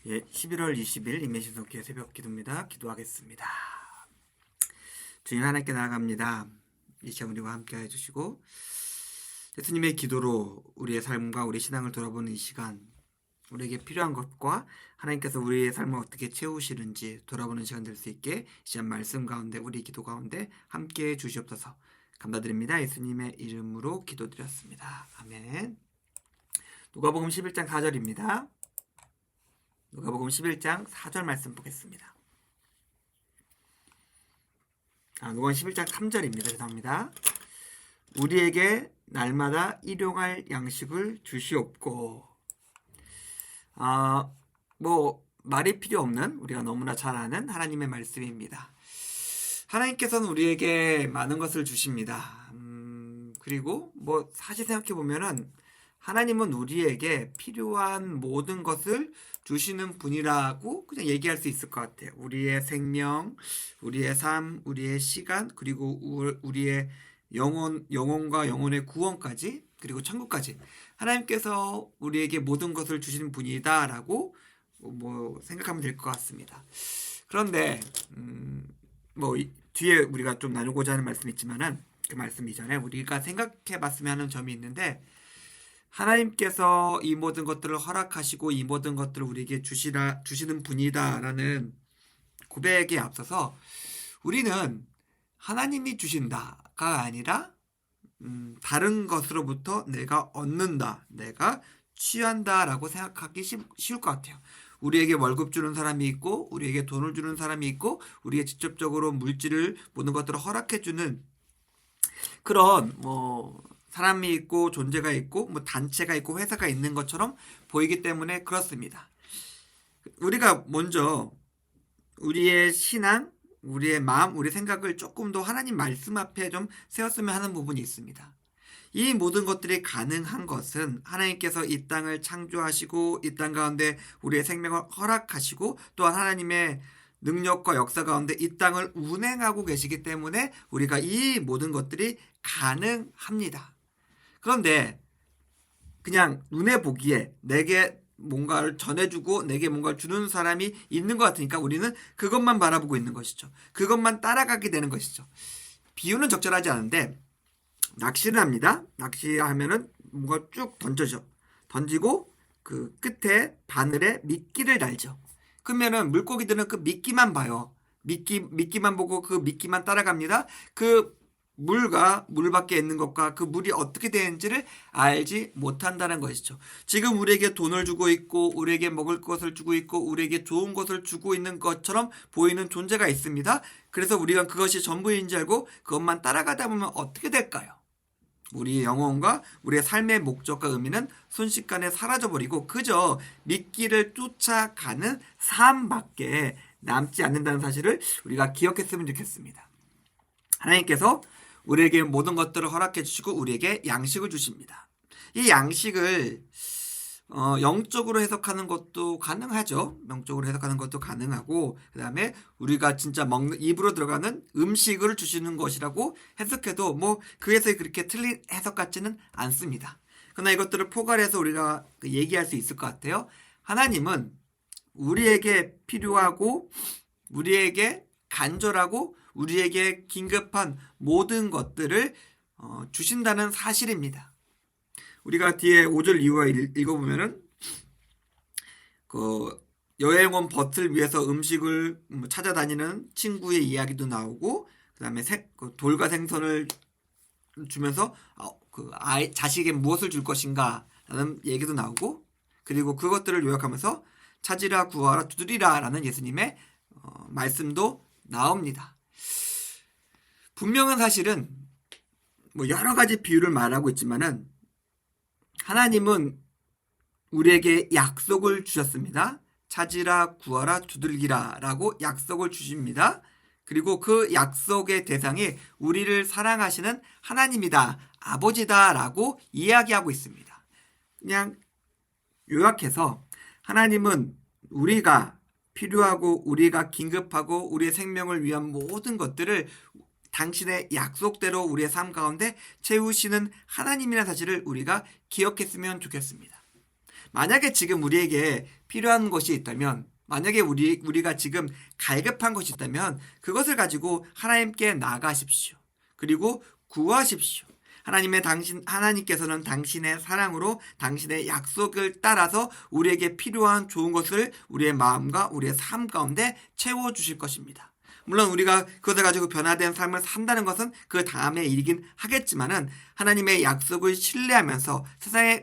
예, 11월 20일 임예신속기의 새벽 기도입니다. 기도하겠습니다. 주님 하나님께 나아갑니다. 이 시간 우리와 함께 해주시고 예수님의 기도로 우리의 삶과 우리 신앙을 돌아보는 이 시간, 우리에게 필요한 것과 하나님께서 우리의 삶을 어떻게 채우시는지 돌아보는 시간 될 수 있게 이 시간 말씀 가운데 우리 기도 가운데 함께 해 주시옵소서. 감사드립니다. 예수님의 이름으로 기도드렸습니다. 아멘. 누가복음 11장 4절입니다. 누가복음 11장 4절 말씀 보겠습니다. 누가복음 11장 3절입니다. 죄송합니다. 우리에게 날마다 일용할 양식을 주시옵고. 말이 필요 없는, 우리가 너무나 잘 아는 하나님의 말씀입니다. 하나님께서는 우리에게 많은 것을 주십니다. 그리고 사실 생각해 보면은 하나님은 우리에게 필요한 모든 것을 주시는 분이라고 그냥 얘기할 수 있을 것 같아요. 우리의 생명, 우리의 삶, 우리의 시간, 그리고 우리의 영혼과 영혼의 구원까지, 그리고 천국까지 하나님께서 우리에게 모든 것을 주시는 분이다라고 생각하면 될 것 같습니다. 그런데 뒤에 우리가 좀 나누고자 하는 말씀이 있지만은 그 말씀 이전에 우리가 생각해 봤으면 하는 점이 있는데, 하나님께서 이 모든 것들을 허락하시고 이 모든 것들을 우리에게 주시는 분이다라는 고백에 앞서서 우리는 하나님이 주신다가 아니라 다른 것으로부터 내가 얻는다, 내가 취한다라고 생각하기 쉬울 것 같아요. 우리에게 월급 주는 사람이 있고, 우리에게 돈을 주는 사람이 있고, 우리에게 직접적으로 물질을, 모든 것들을 허락해주는 그런 사람이 있고, 존재가 있고, 단체가 있고, 회사가 있는 것처럼 보이기 때문에 그렇습니다. 우리가 먼저 우리의 신앙, 우리의 마음, 우리 생각을 조금 더 하나님 말씀 앞에 좀 세웠으면 하는 부분이 있습니다. 이 모든 것들이 가능한 것은 하나님께서 이 땅을 창조하시고 이 땅 가운데 우리의 생명을 허락하시고 또한 하나님의 능력과 역사 가운데 이 땅을 운행하고 계시기 때문에 우리가 이 모든 것들이 가능합니다. 그런데 그냥 눈에 보기에 내게 뭔가를 전해주고 내게 뭔가를 주는 사람이 있는 것 같으니까 우리는 그것만 바라보고 있는 것이죠. 그것만 따라가게 되는 것이죠. 비유는 적절하지 않은데 낚시를 합니다. 낚시하면은 뭔가 쭉 던져져. 던지고 그 끝에 바늘에 미끼를 달죠. 그러면은 물고기들은 그 미끼만 봐요. 미끼만 보고 그 미끼만 따라갑니다. 그 물과 물 밖에 있는 것과 그 물이 어떻게 되는지를 알지 못한다는 것이죠. 지금 우리에게 돈을 주고 있고, 우리에게 먹을 것을 주고 있고, 우리에게 좋은 것을 주고 있는 것처럼 보이는 존재가 있습니다. 그래서 우리가 그것이 전부인지 알고 그것만 따라가다 보면 어떻게 될까요? 우리의 영혼과 우리의 삶의 목적과 의미는 순식간에 사라져버리고 그저 미끼를 쫓아가는 삶밖에 남지 않는다는 사실을 우리가 기억했으면 좋겠습니다. 하나님께서 우리에게 모든 것들을 허락해 주시고 우리에게 양식을 주십니다. 이 양식을 영적으로 해석하는 것도 가능하죠. 영적으로 해석하는 것도 가능하고, 그 다음에 우리가 진짜 먹는, 입으로 들어가는 음식을 주시는 것이라고 해석해도 그 해석이 그렇게 틀린 해석 같지는 않습니다. 그러나 이것들을 포괄해서 우리가 얘기할 수 있을 것 같아요. 하나님은 우리에게 필요하고 우리에게 간절하고 우리에게 긴급한 모든 것들을 주신다는 사실입니다. 우리가 뒤에 5절 이후에 읽어보면은 그 여행 온 벗을 위해서 음식을 찾아다니는 친구의 이야기도 나오고, 그 다음에 돌과 생선을 주면서 자식에게 무엇을 줄 것인가 라는 얘기도 나오고, 그리고 그것들을 요약하면서 찾으라, 구하라, 두드리라 라는 예수님의 말씀도 나옵니다. 분명한 사실은 여러 가지 비유를 말하고 있지만은 하나님은 우리에게 약속을 주셨습니다. 찾으라, 구하라, 두들기라 라고 약속을 주십니다. 그리고 그 약속의 대상이 우리를 사랑하시는 하나님이다, 아버지다 라고 이야기하고 있습니다. 그냥 요약해서 하나님은 우리가 필요하고 우리가 긴급하고 우리의 생명을 위한 모든 것들을 당신의 약속대로 우리의 삶 가운데 채우시는 하나님이라는 사실을 우리가 기억했으면 좋겠습니다. 만약에 지금 우리에게 필요한 것이 있다면, 만약에 우리가 지금 갈급한 것이 있다면 그것을 가지고 하나님께 나가십시오. 그리고 구하십시오. 하나님께서는 당신의 사랑으로 당신의 약속을 따라서 우리에게 필요한 좋은 것을 우리의 마음과 우리의 삶 가운데 채워주실 것입니다. 물론 우리가 그것을 가지고 변화된 삶을 산다는 것은 그 다음의 일이긴 하겠지만은 하나님의 약속을 신뢰하면서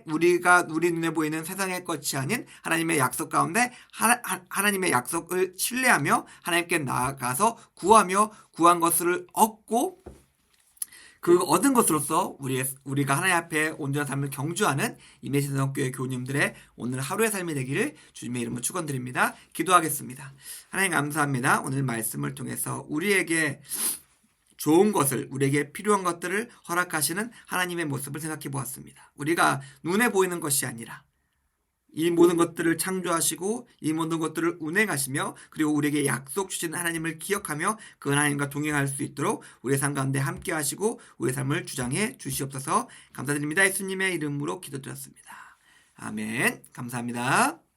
우리 눈에 보이는 세상의 것이 아닌 하나님의 약속 가운데 하나님의 약속을 신뢰하며 하나님께 나아가서 구하며 구한 것을 얻고 그 얻은 것으로서 우리가 하나님 앞에 온전한 삶을 경주하는 임예신성교회 교우님들의 오늘 하루의 삶이 되기를 주님의 이름으로 축원드립니다. 기도하겠습니다. 하나님 감사합니다. 오늘 말씀을 통해서 우리에게 좋은 것을, 우리에게 필요한 것들을 허락하시는 하나님의 모습을 생각해 보았습니다. 우리가 눈에 보이는 것이 아니라 이 모든 것들을 창조하시고 이 모든 것들을 운행하시며 그리고 우리에게 약속 주신 하나님을 기억하며 그 하나님과 동행할 수 있도록 우리의 삶 가운데 함께 하시고 우리의 삶을 주장해 주시옵소서. 감사드립니다. 예수님의 이름으로 기도드렸습니다. 아멘. 감사합니다.